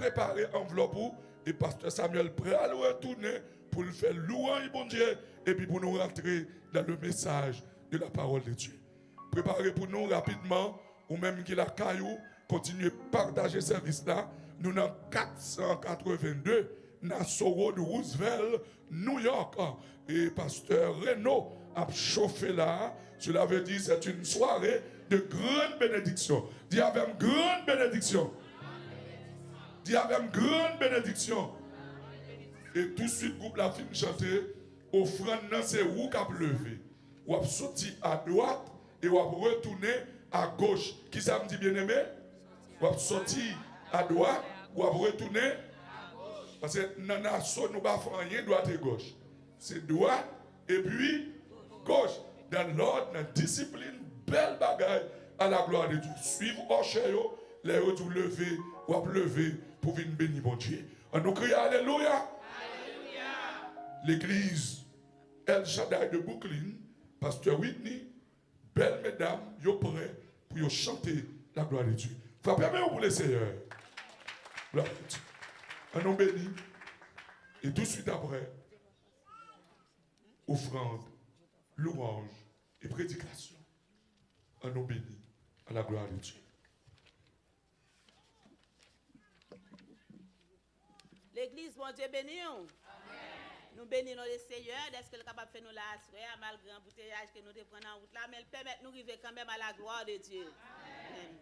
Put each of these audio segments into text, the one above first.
préparer enveloppe et pasteur Samuel prêt à le retourner pour le faire louer bon Dieu et puis pour nous rentrer dans le message de la parole de Dieu. Préparez pour nous rapidement ou même qui la caillou continuez à partager ce service là. Nous dans 482 Nassau Road, Roosevelt, New York. Et pasteur Renaud a chauffé là. Cela veut dire c'est une soirée de grande bénédiction. Dis avec une grande bénédiction. Dis avec une grande bénédiction. Et tout de suite, groupe la film chanter. Offrande, c'est où qu'a levé. Ou a sorti à droite et ou a retourné à gauche. Qui ça me dit bien aimé? Ou a sorti à droite ou a retourné. Parce que dans la nation, nous ne faisons rien droite et gauche. C'est droite et puis gauche. Dans l'ordre, dans la discipline, belle bagaille à la gloire de Dieu. Suivez au chéo, les autres lever ou à lever pour venir bénir mon Dieu. On nous crie Alléluia. L'église El Shaddai de Brooklyn, pasteur Whitney, belle mesdames, yo prêt pour chanter la gloire de Dieu. Frappez-moi pour les seigneurs. Gloire de Dieu. On nous bénit. Et tout de suite après, offrande, louange et prédication. On nous bénit à la gloire de Dieu. L'église, bon Dieu béni. Nous bénissons le Seigneur, est-ce qu'il est capable de faire nous la assurer, malgré l'embouteillage que nous devons prendre en route là, mais il permet de nous arriver quand même à la gloire de Dieu. Amen.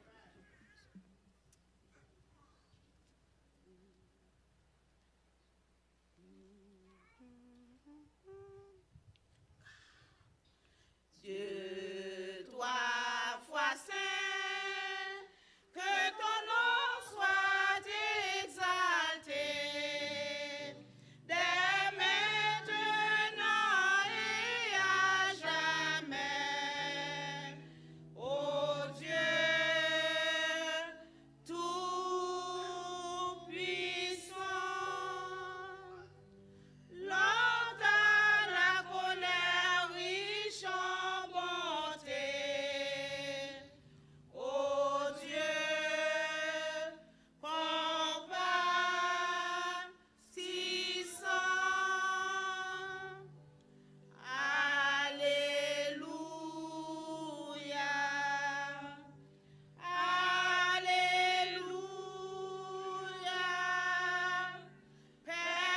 Dieu, trois fois saint, que ton nom soit exalté, dès maintenant et à jamais. Ô Dieu, tout-puissant, lente à la colère, riche en bonté. Ô Dieu, compatissant. Alléluia. Alléluia. Présent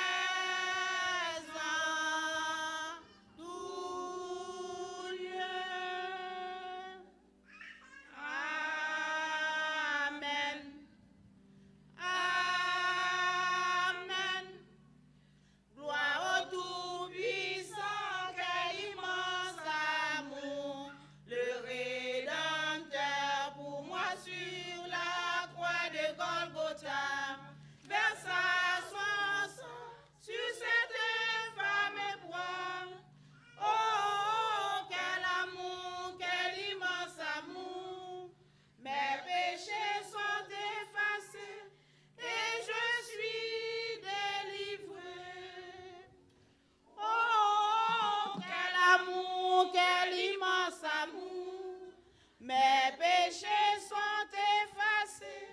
tout lieu. Amen. Amen. Gloire au Tout-Puissant, quel immense amour, le Rédempteur pour moi sur la croix de Golgotha, versa son sang sur cette infâme épreuve. Oh, quel amour, quel immense amour, mes péchés sont effacés et je suis délivré. Oh, quel amour, quel immense amour, mes péchés sont effacés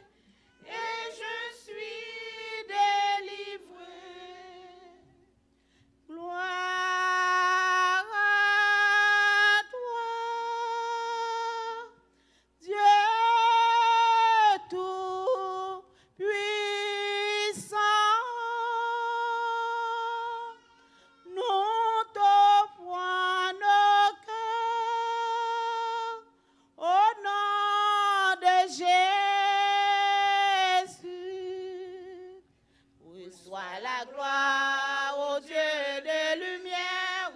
et je suis délivré. Gloire à toi, Dieu tout-puissant. Nous t'offrons nos cœurs au nom de Jésus. Reçois la gloire au Dieu des lumières,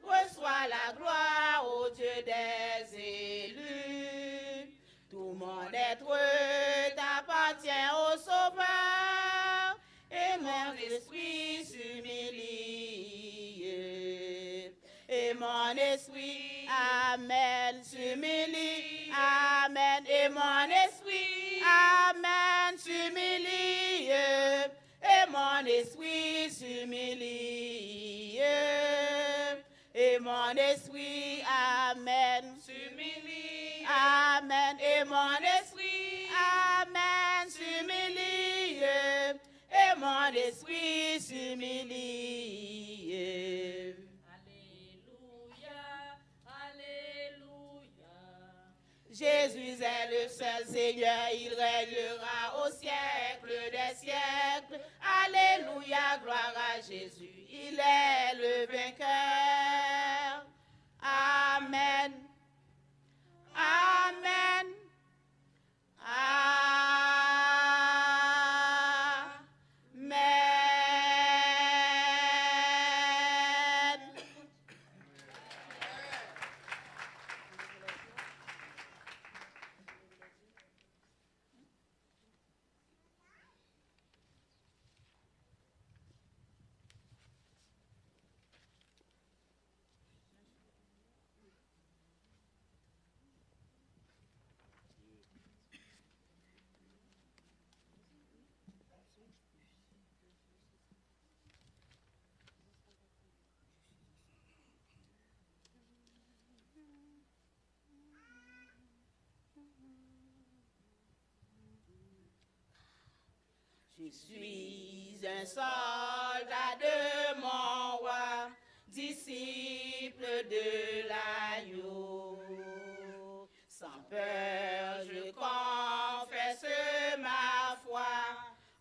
reçois la gloire au Dieu des élus. Tout mon être t'appartient au Sauveur, et mon esprit s'humilie. Et mon esprit, Amen, s'humilie. Amen. Et mon esprit, Amen, s'humilie. Et mon esprit s'humilie. Et mon esprit, Amen, s'humilie. Amen. Et mon esprit, Amen, s'humilie. mon esprit s'humilie. Jésus est le seul Seigneur, il régnera au siècle des siècles. Alléluia, gloire à Jésus, il est le vainqueur. Amen. Amen. Amen. Je suis un soldat de mon roi, disciple de l'agneau. Sans peur, je confesse ma foi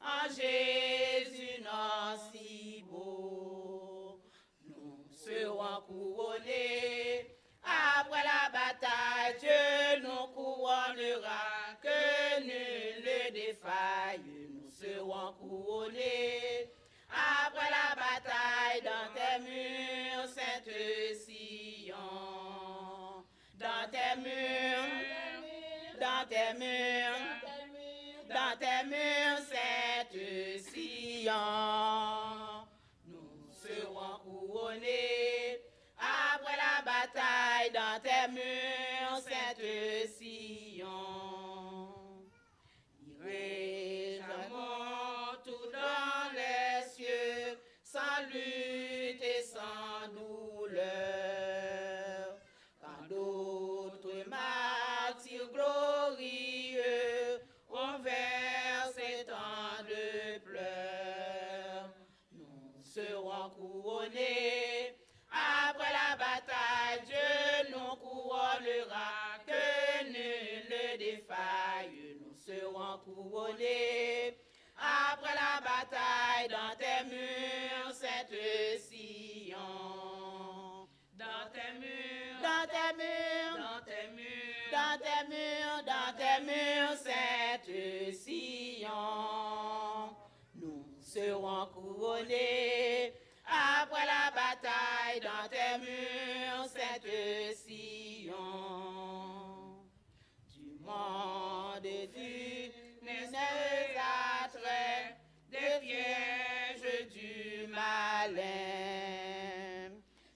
en Jésus, non si beau. Nous serons couronnés après la bataille, Dieu nous couronnera, que nul ne défaille. Nous serons couronnés après la bataille dans tes murs, Sainte Sion. Dans tes murs, dans tes murs, dans tes murs, Sainte Sion. Nous serons couronnés après la bataille dans tes murs, Sainte Sion. Irai-je tout dans les cieux, sans lutte et sans douleur. Quand d'autres martyrs glorieux ont versé tant de pleurs, nous serons couronnés. Après la bataille, Dieu nous couronnera, que nul ne défaille. Nous serons couronnés. Après la bataille, dans tes murs, Sainte Sion. Dans tes murs, dans tes murs, dans tes murs, dans tes murs, dans tes murs, Sainte Sion. Nous serons couronnés. Après la bataille, dans tes murs, Sainte Sion. Du monde du nécessaire attrait, des pièges du malin.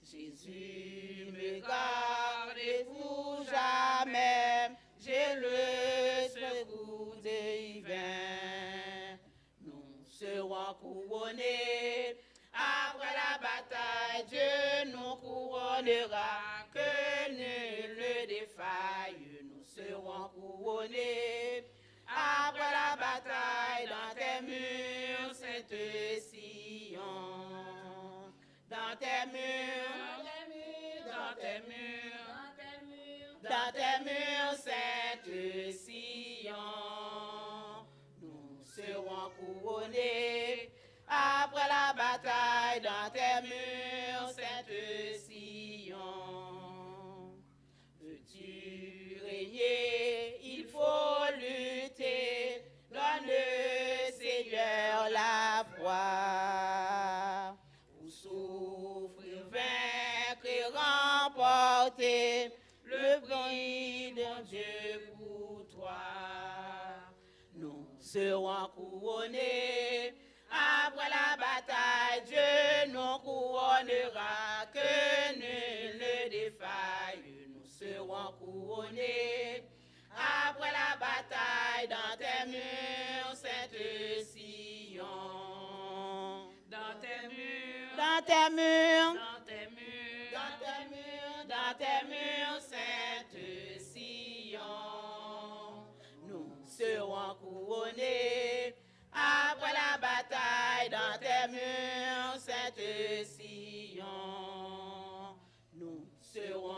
Jésus me garde pour jamais, j'ai le secours divin. Nous serons couronnés. Après la bataille, Dieu nous couronnera, que nul ne défaille. Nous serons couronnés. Après la bataille, dans tes murs, Sainte Sion. Dans tes murs, dans tes murs, dans tes murs, Sainte Sion. Nous serons couronnés. Après la bataille, dans tes murs, Sainte Sion. Veux-tu régner? Il faut lutter. Donne le Seigneur la foi. Pour souffrir, vaincre et remporter le prix de Dieu pour toi. Nous serons couronnés. Après la bataille, Dieu nous couronnera, que nul ne défaille. Nous serons couronnés. Après la bataille, dans tes murs, Sainte Sion. Dans tes murs, dans tes murs, dans tes murs, dans tes murs, dans tes murs, Sainte Sion. Nous serons couronnés. Après la bataille, dans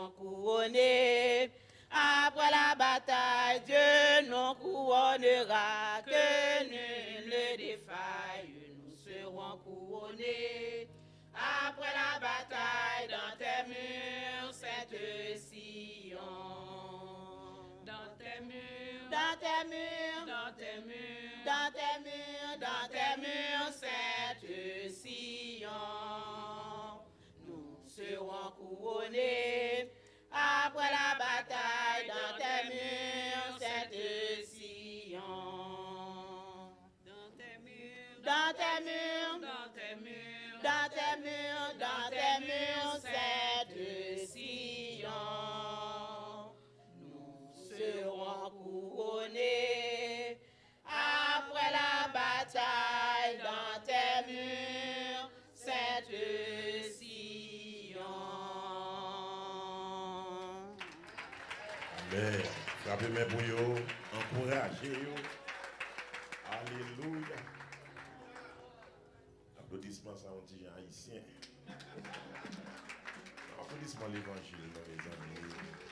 serons couronnés. Après la bataille, Dieu nous couronnera, que nul ne défaille, nous serons couronnés. Après la bataille, dans tes murs, Sainte Sion. Dans tes murs, dans tes murs, dans tes murs, dans tes murs, dans tes murs, Sainte Sion. Nous serons couronnés. Après la bataille, dans tes murs, Sainte Sion. Dans tes murs, dans tes murs, dans tes murs, dans tes murs, dans tes murs, Sainte Sion. Nous serons couronnés. Après la bataille, dans tes murs, Sainte Sion. Amen. Frappez mes pour yo, encouragez yo. Alléluia. Applaudissements à un petit haïtien. Applaudissements à l'évangile, mes amis.